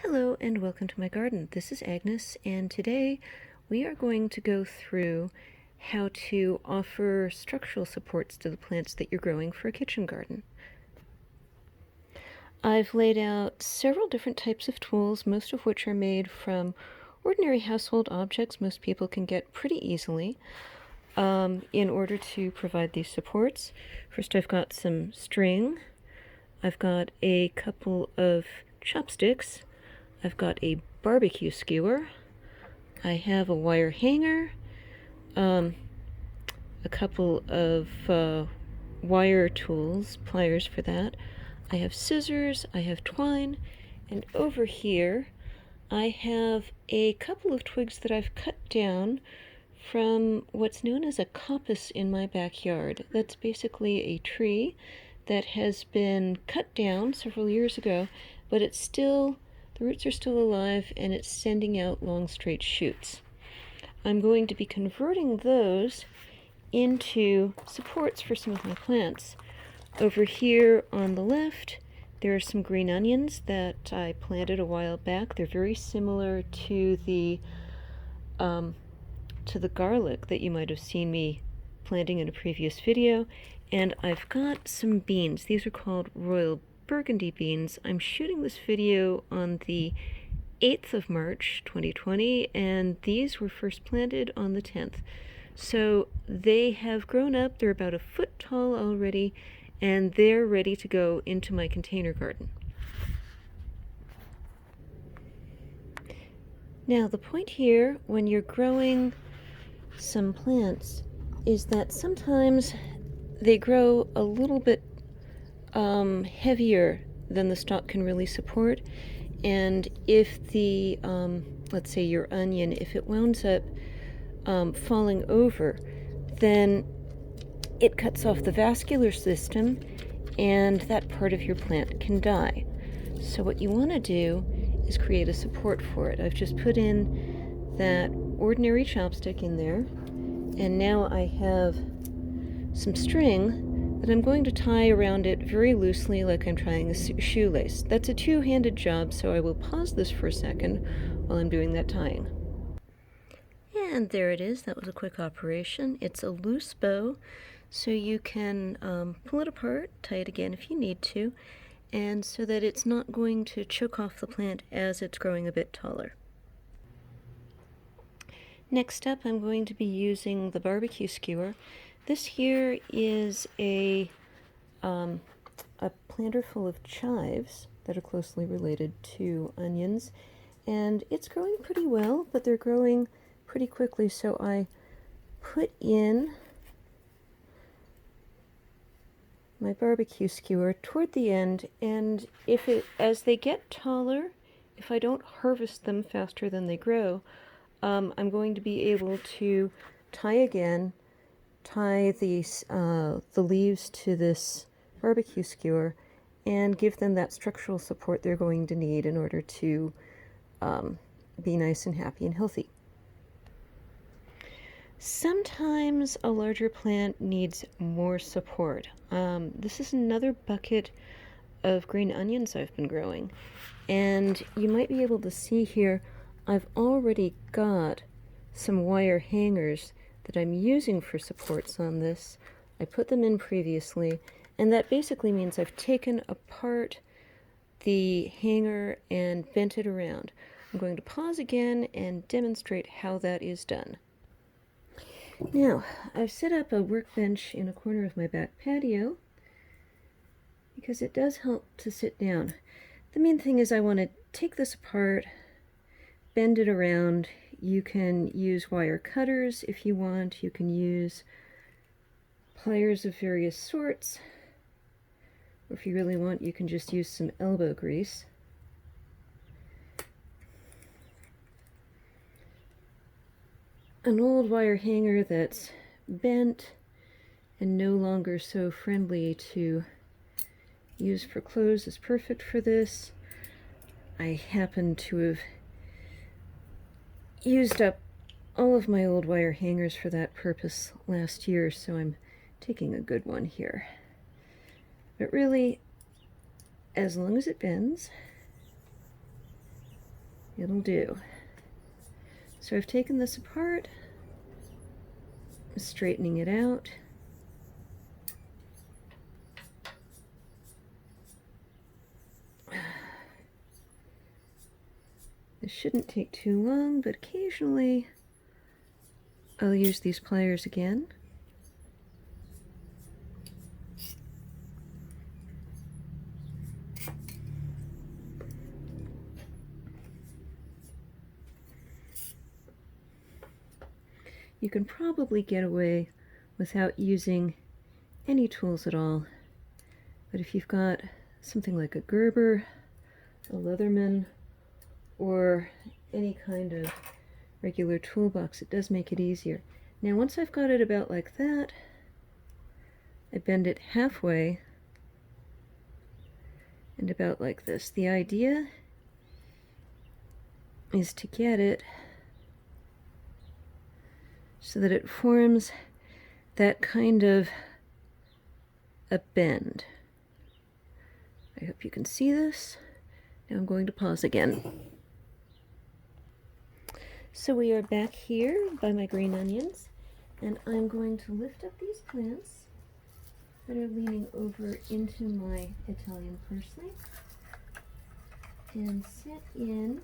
Hello and welcome to my garden. This is Agnes, and today we are going to go through how to offer structural supports to the plants that you're growing for a kitchen garden. I've laid out several different types of tools, most of which are made from ordinary household objects most people can get pretty easily in order to provide these supports. First, I've got some string. I've got a couple of chopsticks. I've got a barbecue skewer. I have a wire hanger, a couple of wire tools, pliers for that. I have scissors, I have twine, and over here I have a couple of twigs that I've cut down from what's known as a coppice in my backyard. That's basically a tree that has been cut down several years ago, but it's still, the roots are still alive and it's sending out long straight shoots. I'm going to be converting those into supports for some of my plants. Over here on the left, there are some green onions that I planted a while back. They're very similar to the garlic that you might have seen me planting in a previous video. And I've got some beans. These are called royal burgundy beans. I'm shooting this video on the 8th of March 2020, and these were first planted on the 10th. So they have grown up. They're about a foot tall already, and they're ready to go into my container garden. Now, the point here when you're growing some plants is that sometimes they grow a little bit heavier than the stalk can really support, and if the let's say your onion, if it winds up falling over, then it cuts off the vascular system and that part of your plant can die. So what you want to do is create a support for it. I've just put in that ordinary chopstick in there, and now I have some string that I'm going to tie around it very loosely like I'm tying a shoelace. That's a two-handed job, so I will pause this for a second while I'm doing that tying. And there it is. That was a quick operation. It's a loose bow, so you can pull it apart, tie it again if you need to, and so that it's not going to choke off the plant as it's growing a bit taller. Next up, I'm going to be using the barbecue skewer. This here is a planter full of chives that are closely related to onions, and it's growing pretty well, but they're growing pretty quickly, so I put in my barbecue skewer toward the end, and as they get taller, if I don't harvest them faster than they grow, I'm going to be able to tie the leaves to this barbecue skewer and give them that structural support they're going to need in order to be nice and happy and healthy. Sometimes a larger plant needs more support. This is another bucket of green onions I've been growing, and you might be able to see here I've already got some wire hangers that I'm using for supports on this. I put them in previously, and that basically means I've taken apart the hanger and bent it around. I'm going to pause again and demonstrate how that is done. Now, I've set up a workbench in a corner of my back patio because it does help to sit down. The main thing is I want to take this apart, bend it around. You can use wire cutters if you want. You can use pliers of various sorts. Or if you really want, you can just use some elbow grease. An old wire hanger that's bent and no longer so friendly to use for clothes is perfect for this. I happen to have used up all of my old wire hangers for that purpose last year, so I'm taking a good one here. But really, as long as it bends, it'll do. So I've taken this apart, straightening it out. This shouldn't take too long, but occasionally I'll use these pliers again. You can probably get away without using any tools at all, but if you've got something like a Gerber, a Leatherman, or any kind of regular toolbox, it does make it easier. Now once I've got it about like that, I bend it halfway and about like this. The idea is to get it so that it forms that kind of a bend. I hope you can see this. Now I'm going to pause again. So we are back here by my green onions, and I'm going to lift up these plants that are leaning over into my Italian parsley and set in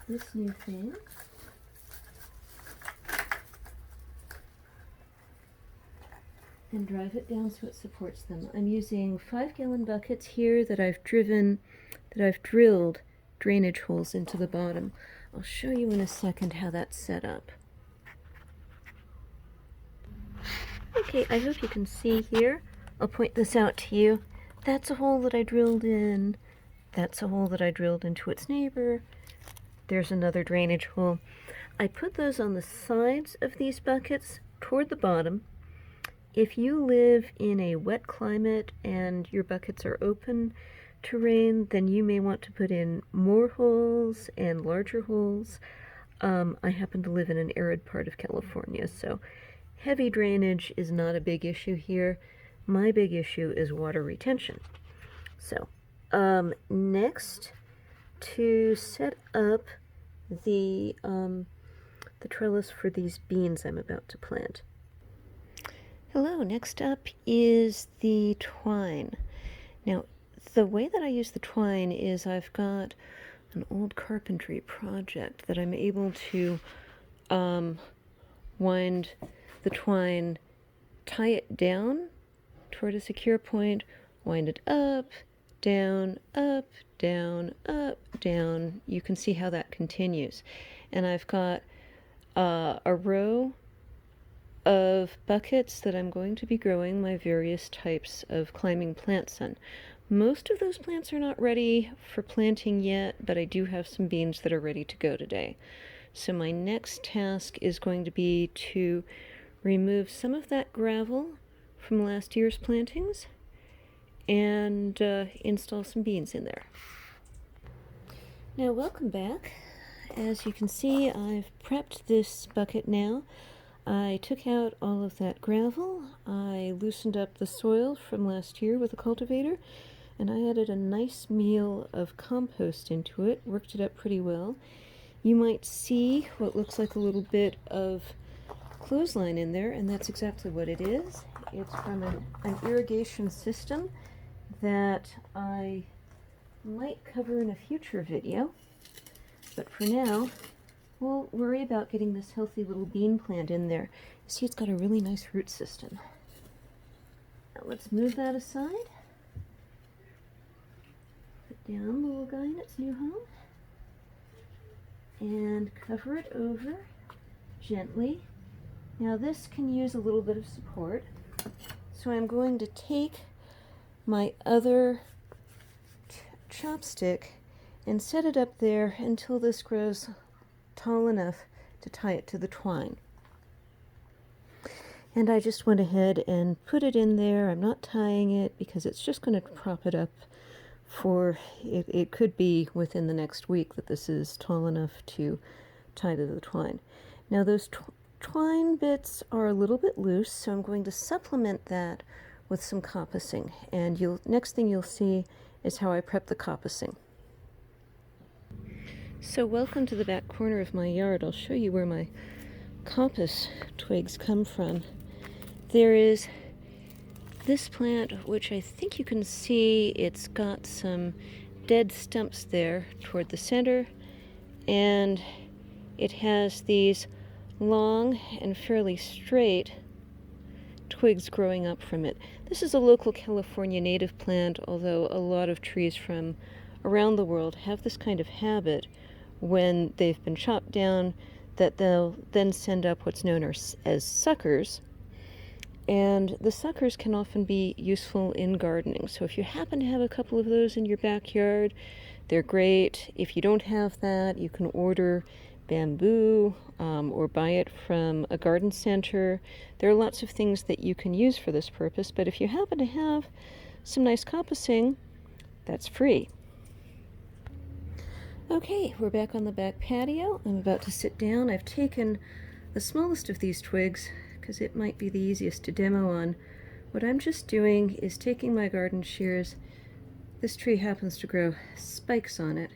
this new thing. And drive it down so it supports them. I'm using 5-gallon buckets here that I've drilled drainage holes into the bottom. I'll show you in a second how that's set up. Okay, I hope you can see here. I'll point this out to you. That's a hole that I drilled in. That's a hole that I drilled into its neighbor. There's another drainage hole. I put those on the sides of these buckets toward the bottom. If you live in a wet climate and your buckets are open to rain, then you may want to put in more holes and larger holes. I happen to live in an arid part of California, so heavy drainage is not a big issue here. My big issue is water retention. So, next, to set up the trellis for these beans I'm about to plant. Hello, next up is the twine. Now, the way that I use the twine is I've got an old carpentry project that I'm able to wind the twine, tie it down toward a secure point, wind it up, down, up, down, up, down. You can see how that continues. And I've got a row of buckets that I'm going to be growing my various types of climbing plants in. Most of those plants are not ready for planting yet, but I do have some beans that are ready to go today. So my next task is going to be to remove some of that gravel from last year's plantings and install some beans in there. Now welcome back. As you can see, I've prepped this bucket now. I took out all of that gravel, I loosened up the soil from last year with a cultivator, and I added a nice meal of compost into it, worked it up pretty well. You might see what looks like a little bit of clothesline in there, and that's exactly what it is. It's from an irrigation system that I might cover in a future video, but for now, we'll worry about getting this healthy little bean plant in there. You see, it's got a really nice root system. Now let's move that aside. Put down the little guy in its new home. And cover it over gently. Now this can use a little bit of support. So I'm going to take my other chopstick and set it up there until this grows tall enough to tie it to the twine. And I just went ahead and put it in there. I'm not tying it because it's just going to prop it up for, it could be within the next week that this is tall enough to tie to the twine. Now those twine bits are a little bit loose, so I'm going to supplement that with some composting. And next thing you'll see is how I prep the coppicing. So welcome to the back corner of my yard. I'll show you where my coppice twigs come from. There is this plant, which I think you can see, it's got some dead stumps there toward the center, and it has these long and fairly straight twigs growing up from it. This is a local California native plant, although a lot of trees from around the world have this kind of habit when they've been chopped down, that they'll then send up what's known as suckers. And the suckers can often be useful in gardening. So if you happen to have a couple of those in your backyard, they're great. If you don't have that, you can order bamboo or buy it from a garden center. There are lots of things that you can use for this purpose, but if you happen to have some nice coppicing, that's free. Okay, we're back on the back patio. I'm about to sit down. I've taken the smallest of these twigs because it might be the easiest to demo on. What I'm just doing is taking my garden shears. This tree happens to grow spikes on it,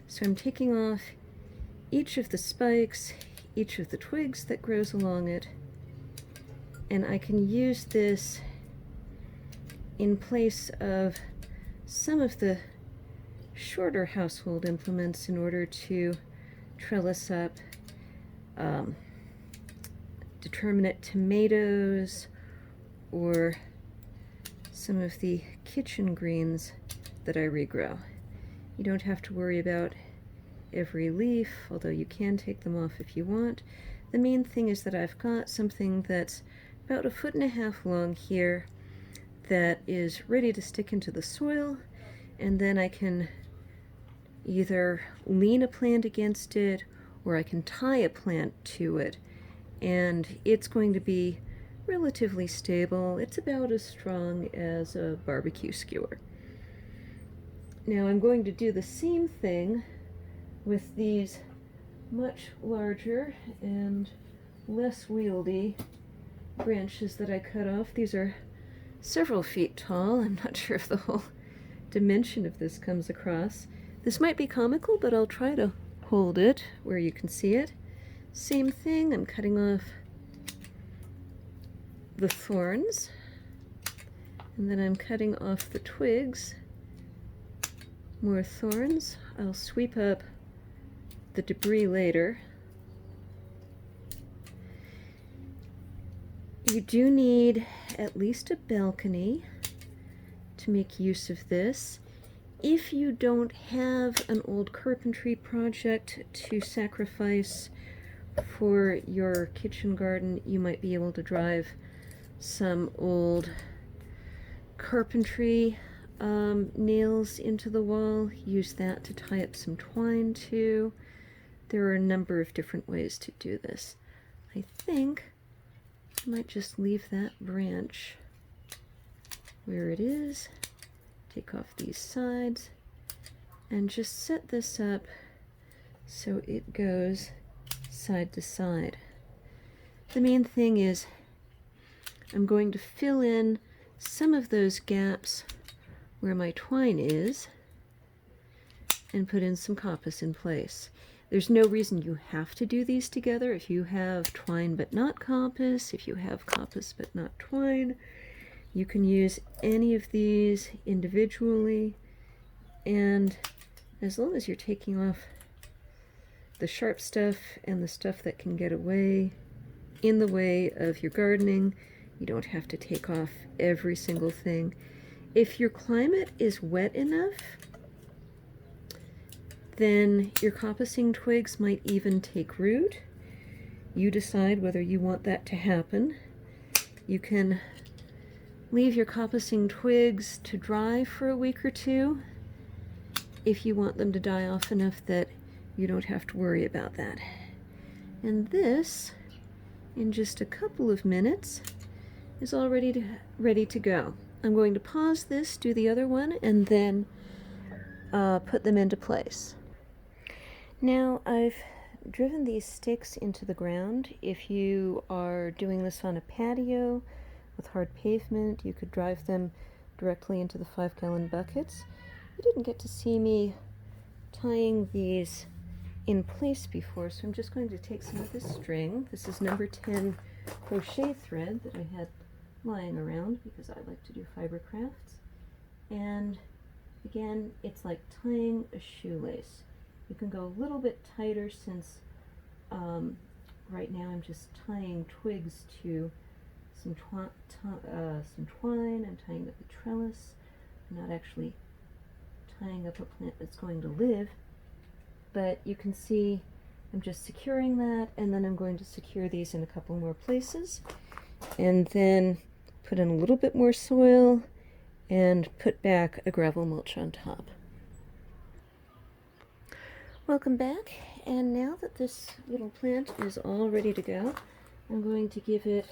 so I'm taking off each of the spikes, each of the twigs that grows along it, and I can use this in place of some of the shorter household implements in order to trellis up determinate tomatoes or some of the kitchen greens that I regrow. You don't have to worry about every leaf, although you can take them off if you want. The main thing is that I've got something that's about 1.5 feet long here that is ready to stick into the soil, and then I can either lean a plant against it or I can tie a plant to it, and it's going to be relatively stable. It's about as strong as a barbecue skewer. Now I'm going to do the same thing with these much larger and less wieldy branches that I cut off. These are several feet tall. I'm not sure if the whole dimension of this comes across. This might be comical, but I'll try to hold it where you can see it. Same thing, I'm cutting off the thorns, and then I'm cutting off the twigs. More thorns. I'll sweep up the debris later. You do need at least a balcony to make use of this. If you don't have an old carpentry project to sacrifice for your kitchen garden, you might be able to drive some old carpentry nails into the wall. Use that to tie up some twine to. There are a number of different ways to do this. I think I might just leave that branch where it is. Take off these sides and just set this up so it goes side to side. The main thing is I'm going to fill in some of those gaps where my twine is and put in some coppice in place. There's no reason you have to do these together. If you have twine but not coppice, if you have coppice but not twine, you can use any of these individually, and as long as you're taking off the sharp stuff and the stuff that can get away in the way of your gardening, you don't have to take off every single thing. If your climate is wet enough, then your coppicing twigs might even take root. You decide whether you want that to happen. You can leave your coppicing twigs to dry for a week or two if you want them to die off enough that you don't have to worry about that. And this, in just a couple of minutes, is all ready to go. I'm going to pause this, do the other one, and then put them into place. Now I've driven these sticks into the ground. If you are doing this on a patio with hard pavement, you could drive them directly into the 5-gallon buckets. you didn't get to see me tying these in place before, so I'm just going to take some of this string. This is number 10 crochet thread that I had lying around because I like to do fiber crafts. And again, it's like tying a shoelace. You can go a little bit tighter since right now I'm just tying twigs to some twine. I'm tying up a trellis. I'm not actually tying up a plant that's going to live, but you can see I'm just securing that, and then I'm going to secure these in a couple more places, and then put in a little bit more soil and put back a gravel mulch on top. Welcome back, and now that this little plant is all ready to go, I'm going to give it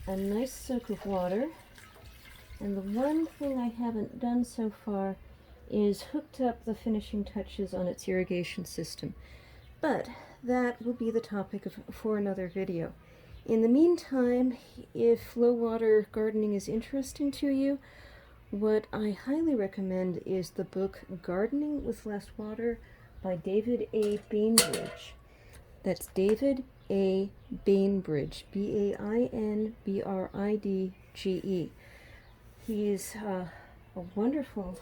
a nice soak of water. And the one thing I haven't done so far is hooked up the finishing touches on its irrigation system. But that will be the topic for another video. In the meantime, if low water gardening is interesting to you, what I highly recommend is the book Gardening with Less Water by David A. Bainbridge. That's David A. Bainbridge, Bainbridge. He's a wonderful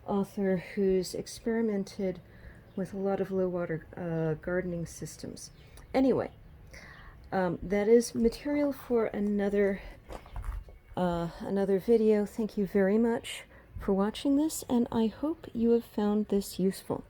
author who's experimented with a lot of low water gardening systems. Anyway, that is material for another video. Thank you very much for watching this, and I hope you have found this useful.